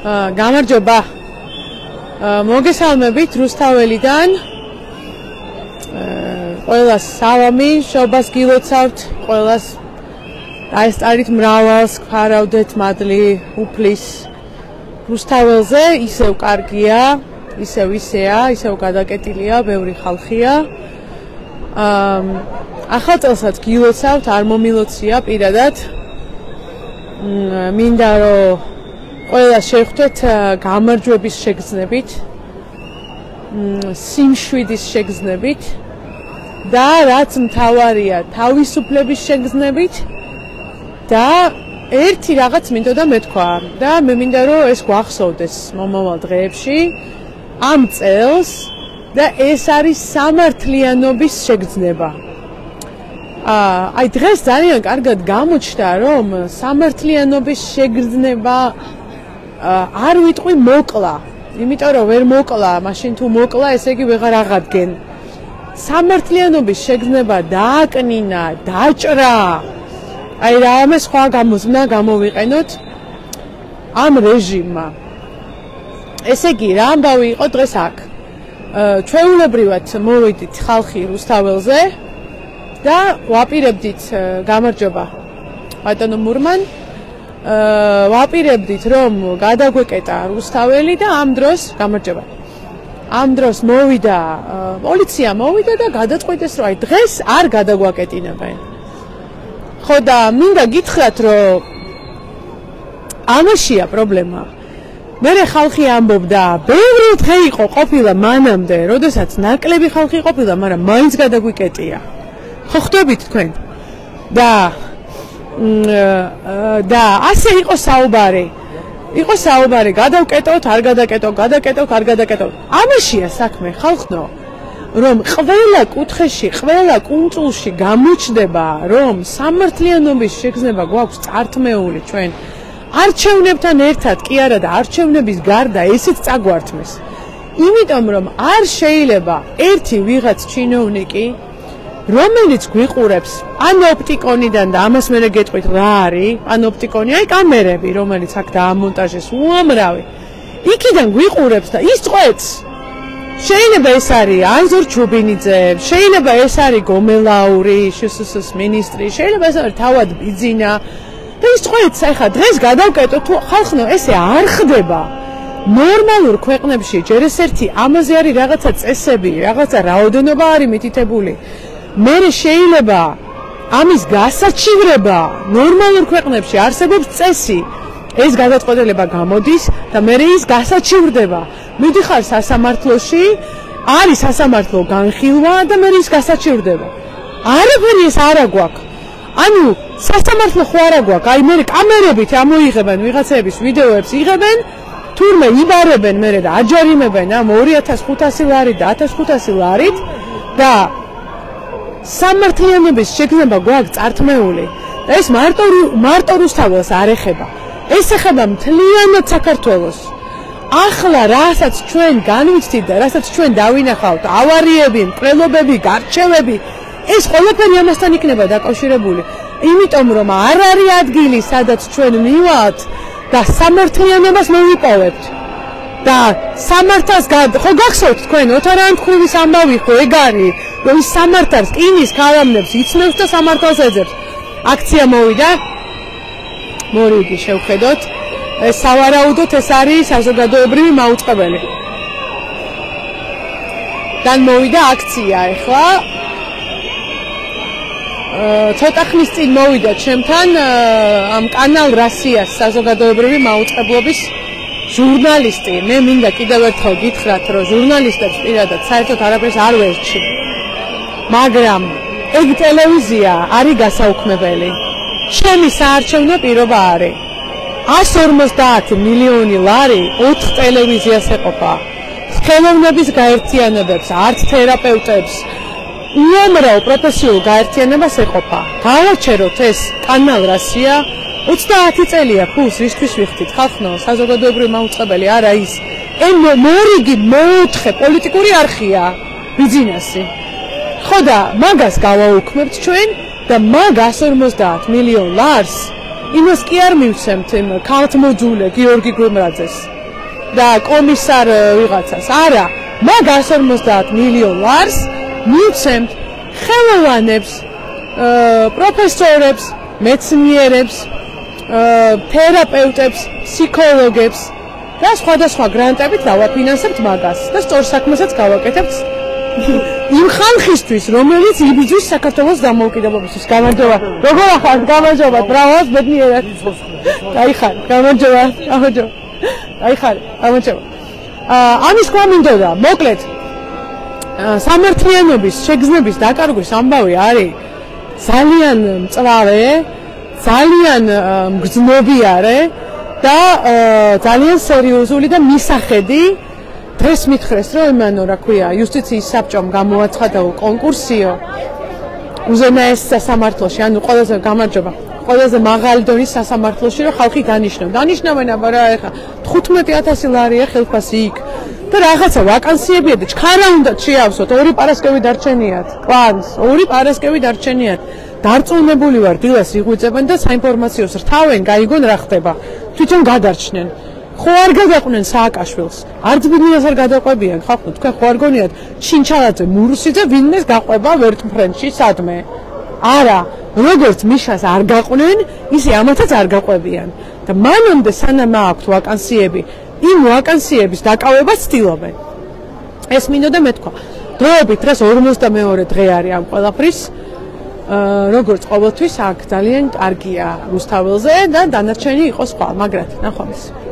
გამარჯობა. მოგესალმებით რუსთაველიდან. ყველას სალამი, შობას გილოცავთ, ყველას დაესწარით მრავალს, გვხარავდეთ მადლი უფლის რუსთაველზე, ისევ კარგია, ისევ ისეა, ისევ გადაკეტილია, ბევრი ხალხია. ახალ წელსაც გილოცავთ, არ მომილოცია პირადად. მინდა რომ ყველა შევხვდეთ გამარჯვების შეგრძნებით, სიმშვიდის შეგრძნებით და რაც მთავარია, თავისუფლების შეგრძნებით და ერთი რაღაც მინდოდა მეთქვა და მე მინდა რომ ეს გვახსოვდეს მომავალ დღეებში ამ წელს და ეს არის სამართლიანობის შეგრძნება. აი დღეს ძალიან კარგად გამოჩნდა რომ სამართლიანობის შეგრძნება არ ვიტყვი მოკლა, იმიტომ რომ ვერ მოკლა, მაშინ თუ მოკლა, ესე იგი ვეღარ აღადგენ. სამართლიანობის შეგრძნება დააკნინა, დაჭრა. აი რამე სხვა გამოსვნა გამოვიყენოთ ამ რეჟიმმა. ესე იგი რა ამბავი იყო დღეს აქ. ჩვეულებრივად მოვიდით ხალხი რუსთაველზე და ვაპირებდით გამარჯობა ბატონო მურმან. ვაპირებდით რომ გადაგვეკეტა რუსთაველი და ამ დროს გამარჯობა. ამ დროს მოვიდა პოლიცია მოვიდა და გადაწყვიტეს რომ აი დღეს არ გადაგვაკეტინებენ. ხო და მინდა გითხრათ რომ ამაშია პრობლემა. მერე ხალხი ამბობდა, ბევრი დღე იყო ყოფილა მანამდე, როდესაც ნაკლები ხალხი ყოფილა, მაგრამ მაინც გადაგვიკეტია. ხო ხვდებით თქვენ? და ასე იყო საუბარი. იყო საუბარი, გადავკეტოთ, არ გადაკეტოთ, გადაკეტოთ, არ გადაკეტოთ. ამაშია საქმე, ხალხო, რომ ყველა კუთხეში, ყველა კუნძულში გამოჩნდება, რომ სამართლიანობის შეგრძნება გვაქვს წართმეული ჩვენ არჩევნებთან ერთად, კი არა და არჩევნების გარდა ესეც წაგვართმეს. იმიტომ რომ არ შეიძლება ერთი ვიღაც ჩინოვნიკი რომელიც გვიყურებს პანოპტიკონიდან და ამას მე გეტყვით რა არის პანოპტიკონი, აი კამერები რომელიც აქ დაამონტაჟეს უამრავი იქიდან გვიყურებს და ის წვეთს შეიძლება ეს არის ანზორ ჩუბინიძე, შეიძლება ეს არის გომელაური შსს მინისტრი, შეიძლება ეს არის თავად ბიძინა და ის წვეთს ახლა დღეს გადავკეტო თუ ხალხო ესე არ ხდება ნორმალურ ქვეყნებში ჯერ ეს ერთი ამაზე არის რაღაცა წესები, რაღაცა რაოდენობა არის მითითებული. მე შეიძლება ამის გასაჩივრება ნორმალურ ქვეყნებში არსებობს წესი. ეს გადაწყვეტილება გამოდის და მე ის გასაჩივრდება. მიდიხარ სასამართლოში, არის სასამართლო განხილვა და მე ის გასაჩივრდება. არაფერი ეს არა გვაქვს. ანუ სასამართლო ხო არა გვაქვს. აი მე კამერებით ამოიღებენ ვიღაცების ვიდეოებს იღებენ, თურმე იბარებენ მე და აჯარიმებენ ამ 2500 ლარით და 1500 ლარით და სამართლიანობის შეგრძნება გვაქვს წართმეული და ეს მარტო რუსთაველს არ ეხება. ეს ეხება მთლიანად საქართველოს. ახლა რასაც ჩვენ განვიცდით და რასაც ჩვენ დავინახავთ, ავარიები, მკვლელობები, გარჩევები, ეს ყველაფერი ამასთან იქნება დაკავშირებული. იმიტომ რომ არ არის ადგილი, სადაც ჩვენ მივავალთ და სამართლიანობას მოვიპოვებთ. და სამართალს ხო გახსოვთ თქვენ ოთარანთქმის ამბავი ხო ეგ არის რომ ის სამართალს კინის ქალამნებს იცნობს და სამართალს ეძებს. აქცია მოვიდა მორიგი შევხედოთ ეს სავარაუდოდ ეს არის საზოგადოებრივი მაუწყებელი. თან მოვიდა აქცია ახლა ცოტა ხნის წინ მოვიდა ჩემთან ამ კანალ რასიას საზოგადოებრივი მაუწყებლობის ჟურნალისტი. მე მინდა კიდევ ერთხელ გითხრათ, რომ ჟურნალისტებს პირადად საერთოდ არაფერს არ ვერჩი. მაგრამ ეგ ტელევიზია არის გასაუქმებელი. ჩემი საარჩევნო პირობა არის. 150 მილიონი ლარი 4 ტელევიზიას ეყოფა. ხელოვნების გაერთიანებებს, არც თერაპევტებს, უამრავ პროფესიულ გაერთიანებას ეყოფა. გავაჩეროთ ეს კანალ რასია 30 წელია ფულს ვისთვის ვიხდით ხალხო საზოგადოებრივი მაუწყებელი არა ის მორიგი მოუთხე პოლიტიკური არხია ბიზნესი ხო და მაგას გავაუქმებთ ჩვენ და მაგ 150 მილიონ ლარს იმას კი არ მივცემთ იმ ქალთმოძულე გიორგი გვემრაძეს და კომისარ ვიღაცას. არა, მაგ 150 მილიონ ლარს მივცემთ ხელოვანებს, პროფესორებს, მეცნიერებს, თერაპევტებს, ფსიქოლოგებს და სხვადასხვა გრანტებით დავაფინანსებთ მაგას და სწორ საქმესაც გავაკეთებთ იმ ხალხისთვის, რომელიც იბრძვის საქართველოს დამოუკიდებლობისთვის. გამარჯობა. როგორ ახალ გამარჯობა, ბრავოს ბედნიერად. დაიხარ, გამარჯობა, გამარჯობა. დაიხარ, გამარჯობა. ამის თქვა მინდოდა, მოკლედ სამართლიანობის შეგრძნების დაკარგვის ამბავი არის ძალიან მწვავე, ძალიან მგრძნობიარე და ძალიან სერიოზული და მისახედი. დღეს მითხრეს, რომ იმანო, რა ქვია, იუსტიციის საბჭომ გამოაცხადა კონკურსიო უზენაეს სასამართლოში, ანუ ყველაზე გამარჯობა, ყველაზე მაღალი დონის სასამართლოში, რომ ხალხი დანიშნო. დანიშნავენ აბა რა ეხა 15000 ლარია ხელფასი იქ. და რაღაცა ვაკანსიებია და ჩქარა უნდა შეავსოთ, 2 პარასკევი დარჩენიათ. კლანს, 2 პარასკევი დარჩენიათ. დარწმუნებული ვარ, დილას იღვიძებენ და საინფორმაციოს რთავენ, გაიგონ რა ხდება. თვითონ გადარჩნენ. ხო არ გადაყვნენ სააკაშვილს. არც ბუდნიას არ გადაყვებიან, ხალხო, თქვენ ხო არ გონიათ ჩინჩალაძე, მურუსიძე ვინმეს გაყვება ვერტმფრენში სადმე? არა, როგორც მიშას არ გაყვნენ, ისე ამათაც არ გაყვებიან. და მანამდე სანამ აქვთ ვაკანსიები, იმ ვაკანსიების დაკავებას ცდილობენ. ეს მინდოდა მეთქვა. დროებით დღეს 42 დღე არის ამ ყველაფრის. როგორც ყოველთვის აქ ძალიან კარგია რუსთაველზე და დანარჩენი იყოს სხვა, მაგრად ნახვამდის.